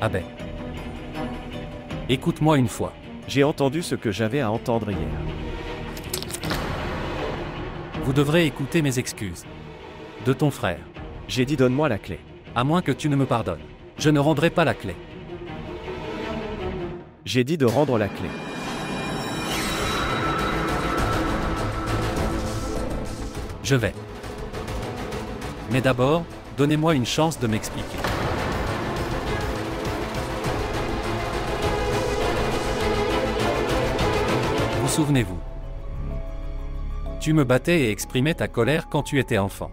Abbé. Écoute-moi une fois. J'ai entendu ce que j'avais à entendre hier. Vous devrez écouter mes excuses. De ton frère. J'ai dit donne-moi la clé. À moins que tu ne me pardonnes. Je ne rendrai pas la clé. J'ai dit de rendre la clé. Je vais. Mais d'abord, donnez-moi une chance de m'expliquer. Vous souvenez-vous? Tu me battais et exprimais ta colère quand tu étais enfant.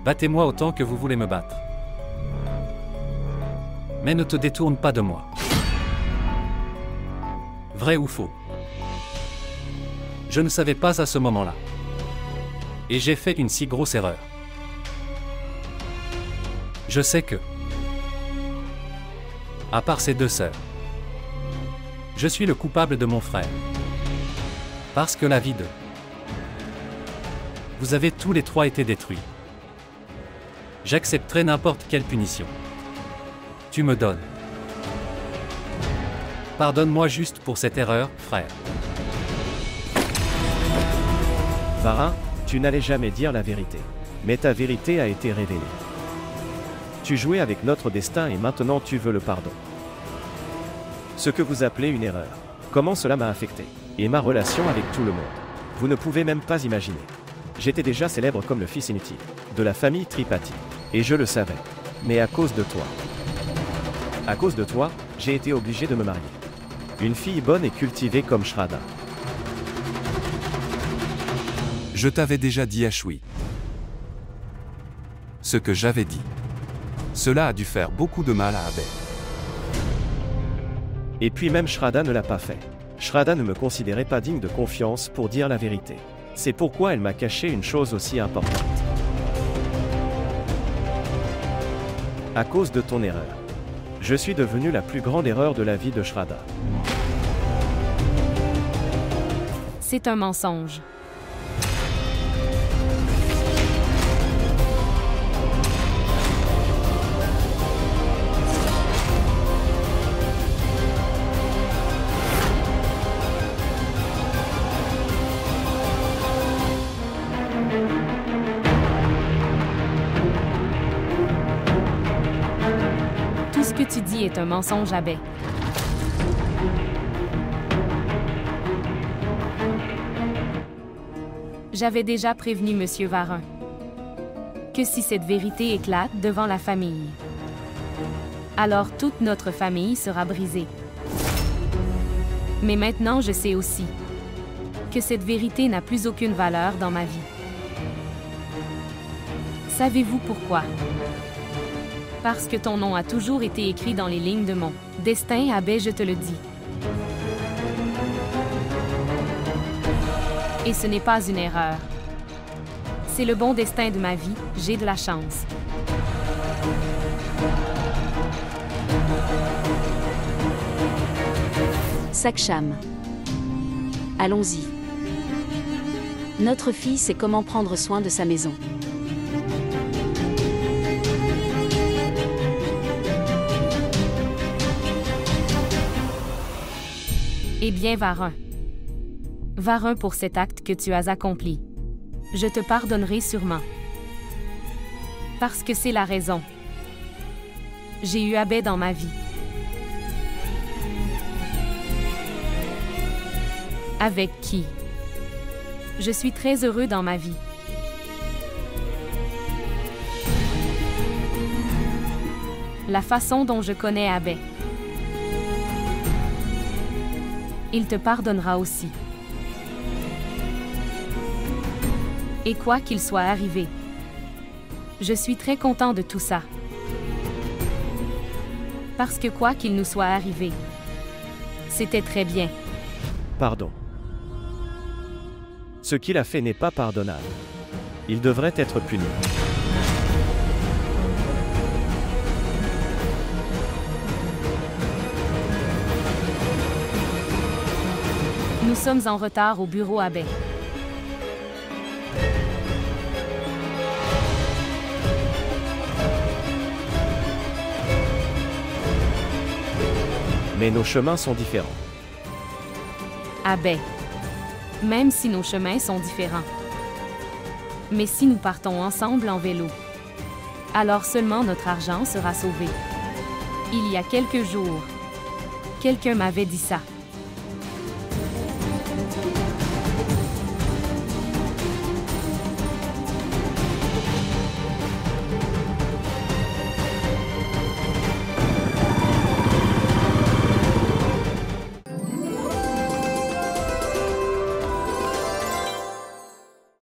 Battez-moi autant que vous voulez me battre. Mais ne te détourne pas de moi. Vrai ou faux? Je ne savais pas à ce moment-là. Et j'ai fait une si grosse erreur. Je sais que, à part ses deux sœurs, je suis le coupable de mon frère. Parce que la vie de... Vous avez tous les trois été détruits. J'accepterai n'importe quelle punition. Tu me donnes. Pardonne-moi juste pour cette erreur, frère. Varin, tu n'allais jamais dire la vérité. Mais ta vérité a été révélée. Tu jouais avec notre destin et maintenant tu veux le pardon. Ce que vous appelez une erreur. Comment cela m'a affecté. Et ma relation avec tout le monde. Vous ne pouvez même pas imaginer. J'étais déjà célèbre comme le fils inutile. De la famille Tripathi. Et je le savais. Mais à cause de toi. À cause de toi, j'ai été obligé de me marier. Une fille bonne et cultivée comme Shraddha. Je t'avais déjà dit Ashwi. Ce que j'avais dit. Cela a dû faire beaucoup de mal à Abbé. Et puis même Shraddha ne l'a pas fait. Shraddha ne me considérait pas digne de confiance pour dire la vérité. C'est pourquoi elle m'a caché une chose aussi importante. À cause de ton erreur. Je suis devenu la plus grande erreur de la vie de Shraddha. C'est un mensonge. Tout ce que tu dis est un mensonge, Abbé. J'avais déjà prévenu Monsieur Varin que si cette vérité éclate devant la famille, alors toute notre famille sera brisée. Mais maintenant, je sais aussi que cette vérité n'a plus aucune valeur dans ma vie. Savez-vous pourquoi? Parce que ton nom a toujours été écrit dans les lignes de mon destin, Abbé, je te le dis. Et ce n'est pas une erreur. C'est le bon destin de ma vie, j'ai de la chance. Saksham. Allons-y. Notre fille sait comment prendre soin de sa maison. Eh bien, Varin. Varin pour cet acte que tu as accompli. Je te pardonnerai sûrement. Parce que c'est la raison. J'ai eu Abbé dans ma vie. Avec qui je suis très heureux dans ma vie. La façon dont je connais Abbé. Il te pardonnera aussi. Et quoi qu'il soit arrivé, je suis très content de tout ça. Parce que quoi qu'il nous soit arrivé, c'était très bien. Pardon. Ce qu'il a fait n'est pas pardonnable. Il devrait être puni. Nous sommes en retard au bureau, Abbé. Mais nos chemins sont différents. Abbé. Même si nos chemins sont différents. Mais si nous partons ensemble en vélo, alors seulement notre argent sera sauvé. Il y a quelques jours, quelqu'un m'avait dit ça.